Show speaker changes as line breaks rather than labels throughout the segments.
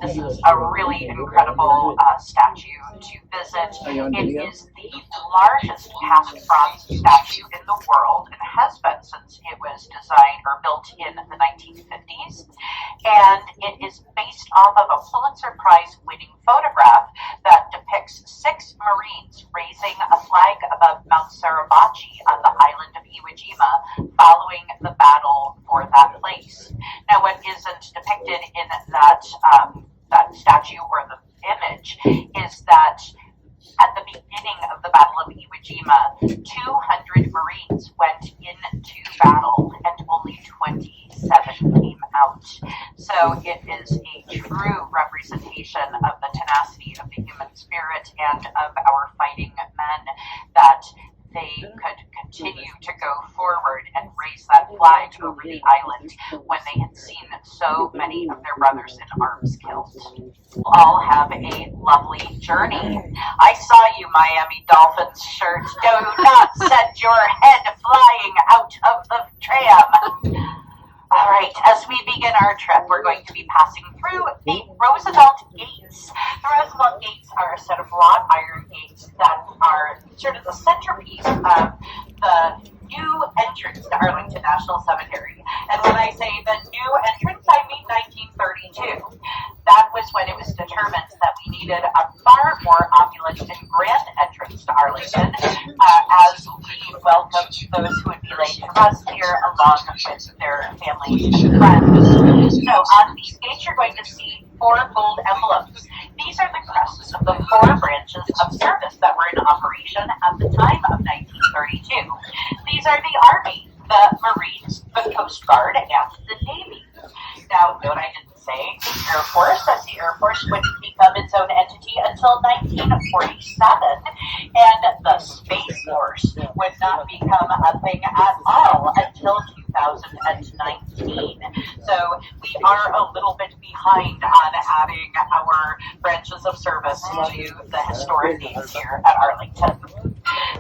This is a really incredible statue to visit. It is the largest cast bronze statue in the world and has been since it was designed or built in the 1950s. And it is based off of a Pulitzer Prize winning photograph that depicts 6 Marines raising a flag above Mount Suribachi on the island of Iwo Jima following the battle for that place. Now, what isn't depicted in that statue or the image is that at the beginning of the Battle of Iwo Jima, 200 Marines went into battle and only 27 came out. So it is a true representation of the tenacity of the human spirit and of our fighting men that they could continue to go forward and raise that flag over the island when they had seen so many of their brothers in arms killed. All have a lovely journey. I saw you, Miami Dolphins shirt. Do not send your head flying out of the tram. All right, as we begin our trip, we're going to be passing through the Roosevelt Gates. The Roosevelt Gates are a set of wrought iron gates that are sort of the centerpiece of the new entrance to Arlington National Cemetery. And when I say the new entrance, I mean 1932. That was when it was determined that we needed a far more opulent and grand entrance to Arlington as we welcomed those who would be laid to rest here along with their families and friends. So on these gates, you're going to see 4 gold envelopes. These are the crests of the 4 branches of service that were in operation at the time of 1932. These are the Army, the Marines, the Coast Guard, and the Navy. Now, note I didn't say the Air Force, as the Air Force wouldn't become its own entity until 1947, and the Space Force would not become a thing at all until 2019. So we are a little bit behind on adding our branches of service to the historic gates here at Arlington.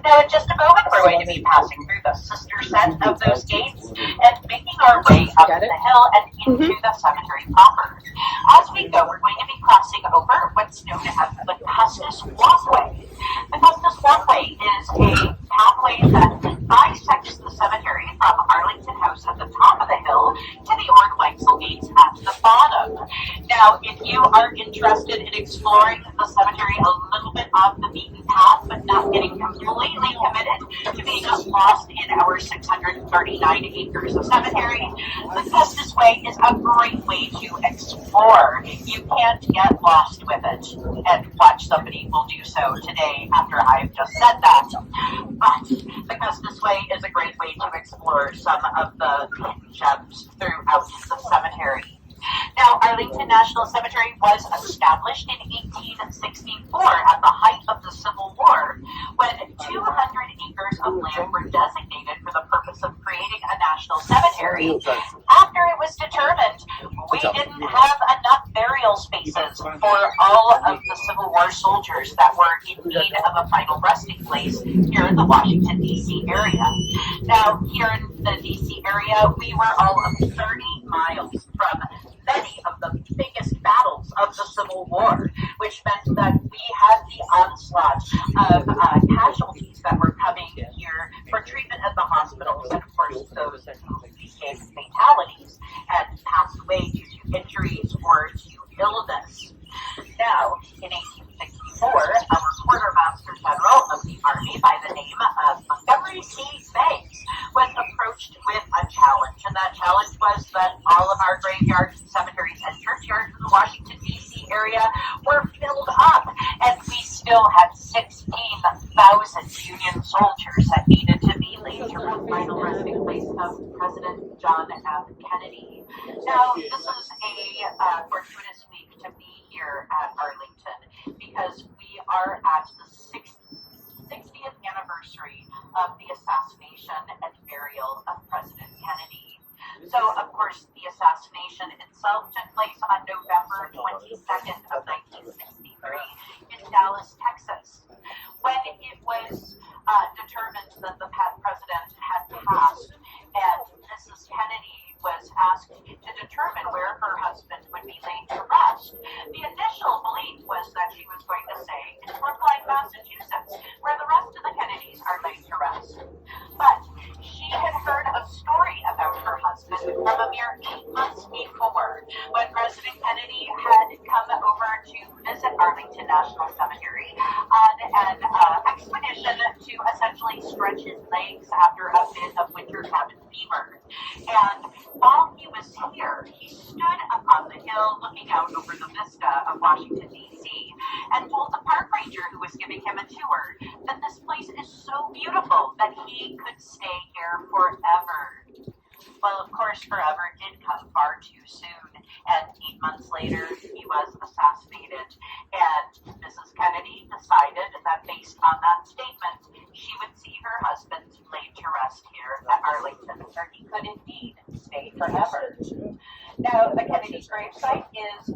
Now, in just a moment, we're going to be passing through the sister set of those gates and making our way up the hill and into the cemetery proper. As we go, we're going to be crossing over what's known as the Custis Walkway. The Custis Walkway is a pathway that bisects the cemetery from Arlington House at the top of the hill to the Ord-Weitzel Gates at the bottom. Now, if you are interested in exploring the cemetery a little bit off the beaten path, but not getting completely committed to being just lost in our 639 acres of cemetery, the Custis Way is a great way to explore. You can't get lost with it, and watch somebody will do so today after I've just said that. But the Custis Way is a great way to explore some of the hidden gems throughout the cemetery. Now, Arlington National Cemetery was established in 1864 at the height of the Civil War, when 200 acres of land were designated for the purpose of creating a national cemetery. After it was determined we didn't have enough burial spaces for all of the Civil War soldiers that were in need of a final resting place here in the Washington, D.C. area. Now, here in the D.C. area, we were all of 30 miles from many of the biggest battles of the Civil War, which meant that we had the onslaught of casualties that were coming here for treatment at the hospitals, and of course those who became fatalities and passed away due to injuries or to illness. Now, in 1864, our Quartermaster General of the Army by the name of Montgomery C. Banks was approached with a challenge, and that challenge was that all of our graveyards, cemeteries, and churchyards in the Washington, D.C. area were filled up, and we still had 16,000 Union soldiers that needed to be laid to the final resting place of President John F. Kennedy. Now, this is a fortuitous week to be here at Arlington because we are at the 60th anniversary of the assassination and burial of President Kennedy. So, of course, the assassination itself took place on November 22nd of 1963 in Dallas, Texas. When it was determined that the president had passed and Mrs. Kennedy was asked to determine where her husband would be laid to rest, the course, forever did come far too soon, and 8 months later, he was assassinated. And Mrs. Kennedy decided that based on that statement, she would see her husband laid to rest here at Arlington, where he could indeed stay forever. Now, the Kennedy gravesite is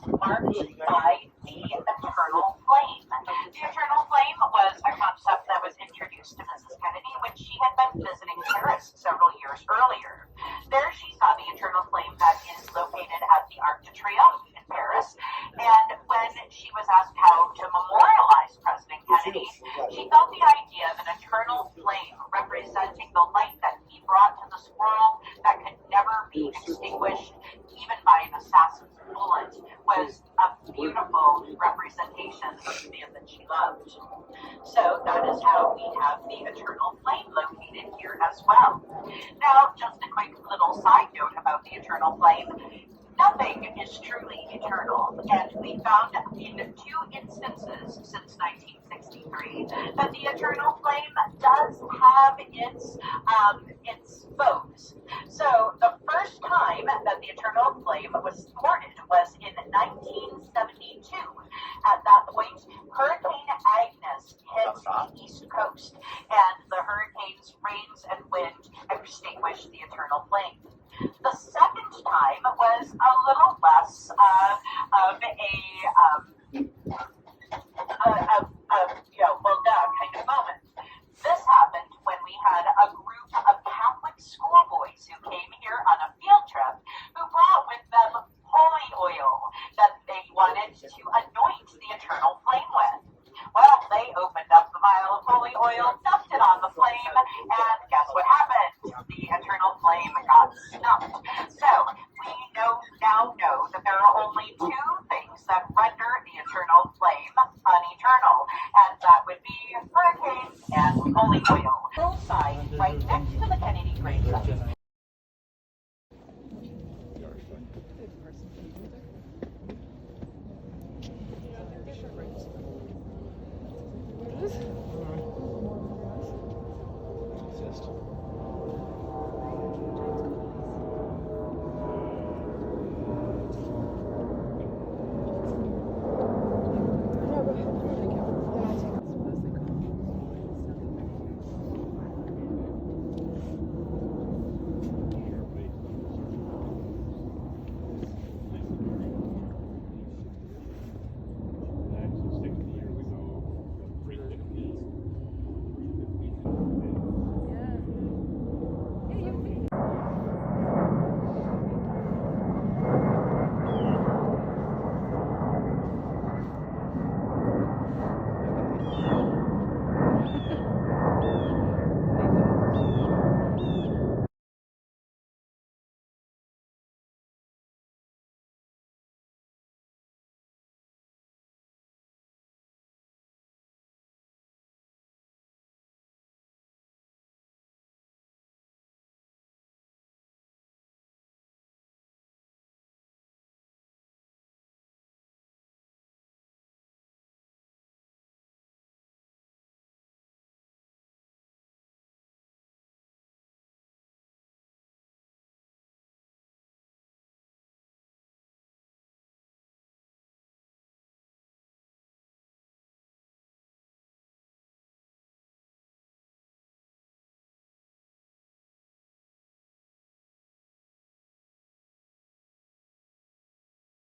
marked by the eternal flame. The eternal flame was a concept that was introduced to Mrs. Kennedy when she had been visiting Paris several years earlier. There she saw the eternal flame that is located at the Arc de Triomphe in Paris, and when she was asked how to memorialize President Kennedy, she thought the idea of an eternal flame representing the light that he brought to this world that could never be extinguished, even by an assassin's bullet, was a beautiful representation of the man that she loved. So that is how we have the eternal flame located here as well. Now, just a quick little side note about the eternal flame. Nothing is truly eternal, and we found in 2 instances since 1963 that the eternal flame does have its foes. So the first time that the eternal flame was thwarted was in 1972. At that point, Hurricane Agnes hit the East Coast, and the hurricane's rains and wind extinguished the eternal flame. The second time was a little less of kind of moment. This happened when we had a group of Catholic schoolboys who came here on a field trip who brought with them holy oil that they wanted to anoint the eternal flame with. Well, they opened up the vial of holy oil, dumped it on the flame, and guess what happened? The eternal flame got snuffed. So we now know that there are only 2 things that render the eternal flame uneternal, and that would be hurricanes and holy oil. Hillside, right next to the Kennedy gravesite.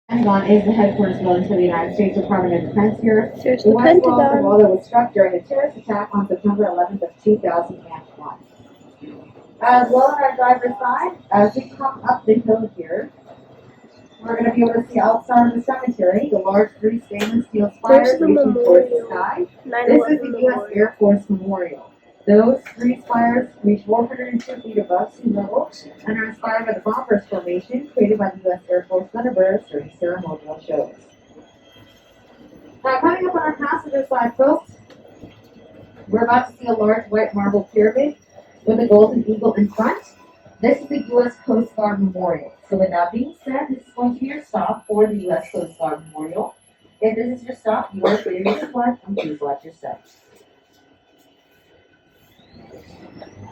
Pentagon is the headquarters building for the United States Department of Defense here.
Here's the Pentagon.
Wall that was struck during a terrorist attack on September 11th of 2001. As well on our driver's side, as we come up the hill here, we're going to be able to see outside of the cemetery, the large 3 stainless steel spires reaching towards the sky. This is the U.S. Air Force Memorial. Those 3 spires reach 402 feet above sea level and are inspired by the bombers formation created by the U.S. Air Force Thunderbirds during ceremonial shows. Now, coming up on our passenger side, folks, we're about to see a large white marble pyramid with a golden eagle in front. This is the U.S. Coast Guard Memorial. So with that being said, this is going to be your stop for the U.S. Coast Guard Memorial. If this is your stop, you are free to use your flag and please watch your steps.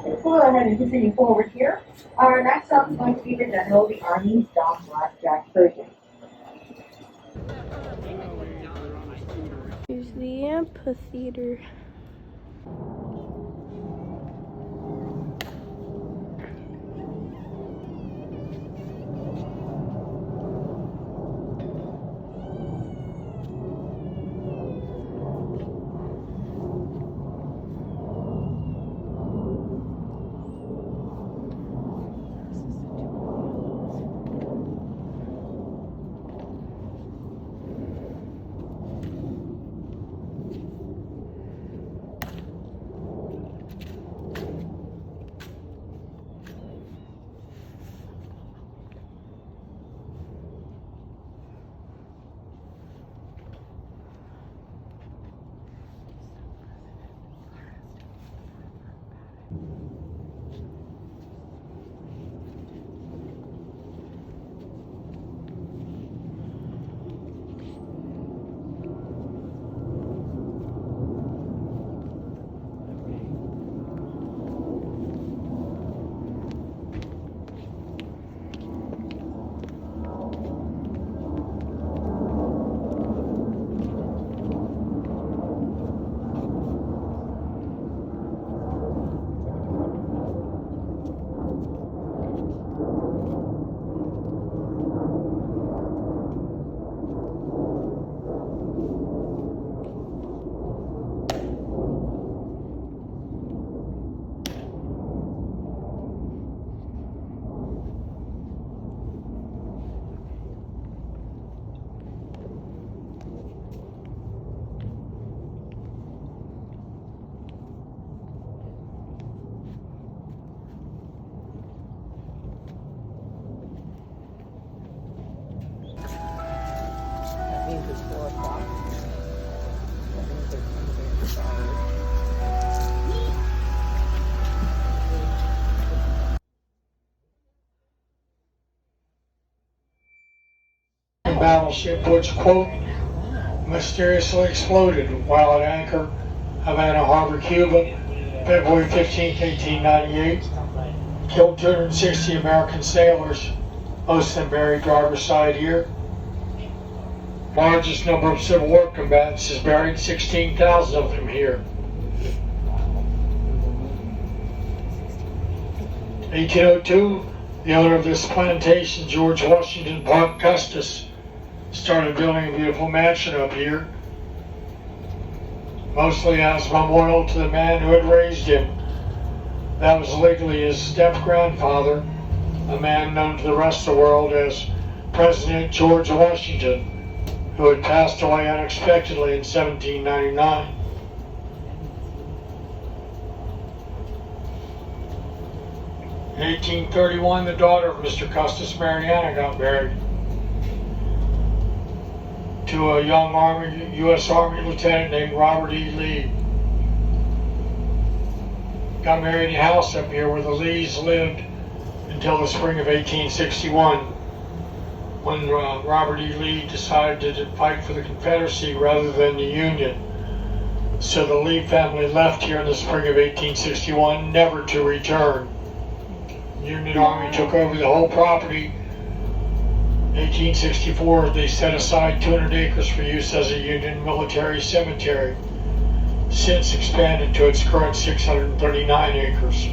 We'll go ahead and continue forward here. Our next up is going to be the General of the Army's John Blackjack Pershing.
Here's the amphitheater.
That means it's 4 o'clock. That means they're coming very solid.
Battleship which, quote, mysteriously exploded while at anchor Havana Harbor, Cuba, February 15, 1898. Killed 260 American sailors, most of them buried driver's side here. Largest number of Civil War combatants is buried, 16,000 of them here. 1802, the owner of this plantation, George Washington Parke Custis, started building a beautiful mansion up here, mostly as a memorial to the man who had raised him. That was legally his step-grandfather, a man known to the rest of the world as President George Washington, who had passed away unexpectedly in 1799. In 1831, the daughter of Mr. Custis, Mariana, got married to a young U.S. Army lieutenant named Robert E. Lee. Got married in a house up here where the Lees lived until the spring of 1861, when Robert E. Lee decided to fight for the Confederacy rather than the Union. So the Lee family left here in the spring of 1861, never to return. The Union Army took over the whole property. 1864, they set aside 200 acres for use as a Union military cemetery, since expanded to its current 639 acres.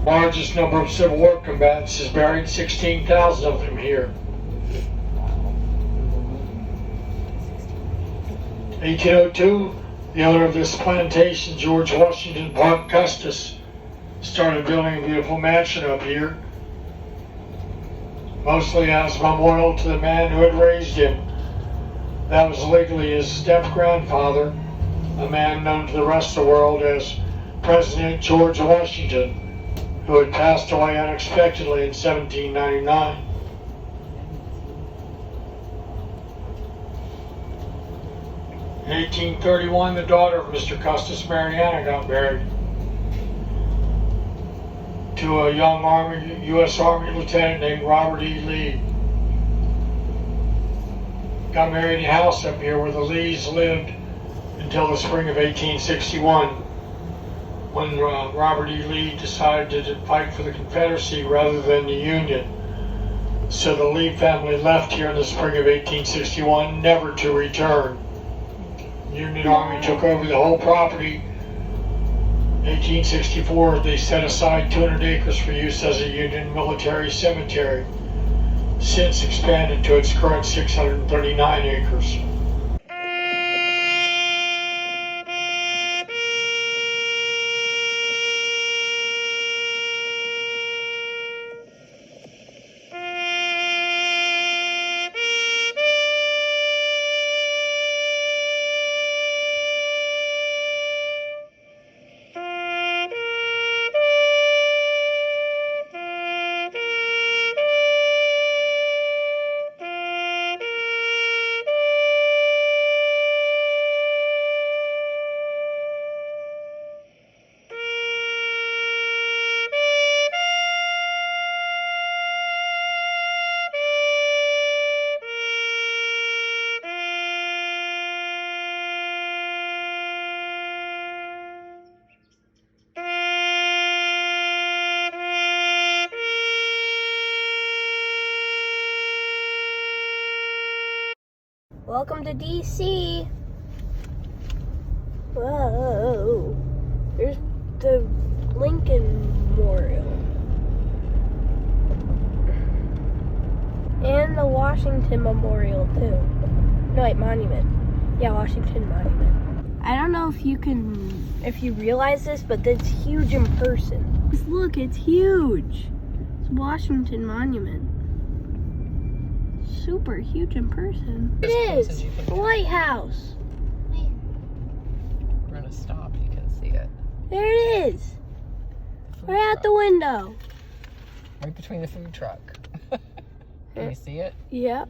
Largest number of Civil War combatants is buried, 16,000 of them here. 1802, the owner of this plantation, George Washington Parke Custis, started building a beautiful mansion up here, mostly as a memorial to the man who had raised him. That was legally his step-grandfather, a man known to the rest of the world as President George Washington, who had passed away unexpectedly in 1799. In 1831, the daughter of Mr. Custis, Mariana, got married to a young U.S. Army lieutenant named Robert E. Lee. Got married in a house up here where the Lees lived until the spring of 1861, when Robert E. Lee decided to fight for the Confederacy rather than the Union. So the Lee family left here in the spring of 1861, never to return. The Union Army took over the whole property. 1864, they set aside 200 acres for use as a Union military cemetery, since expanded to its current 639 acres.
Welcome to DC. Whoa. There's the Lincoln Memorial. And the Washington Memorial, too. No, wait, Monument. Yeah, Washington Monument. I don't know if you realize this, but that's huge in person. Just look, it's huge. It's Washington Monument. Super huge in person. It is. The Lighthouse.
We're gonna stop. You can see it.
There it is. Right out the window.
Right between the food truck. Can you see it?
Yep.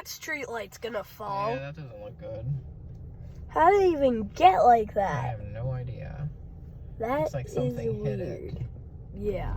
Street light's gonna fall.
Yeah, that doesn't look good.
How did it even get like
I
that?
have no idea.
That
Looks like something
is
hit
weird.
it.
Yeah.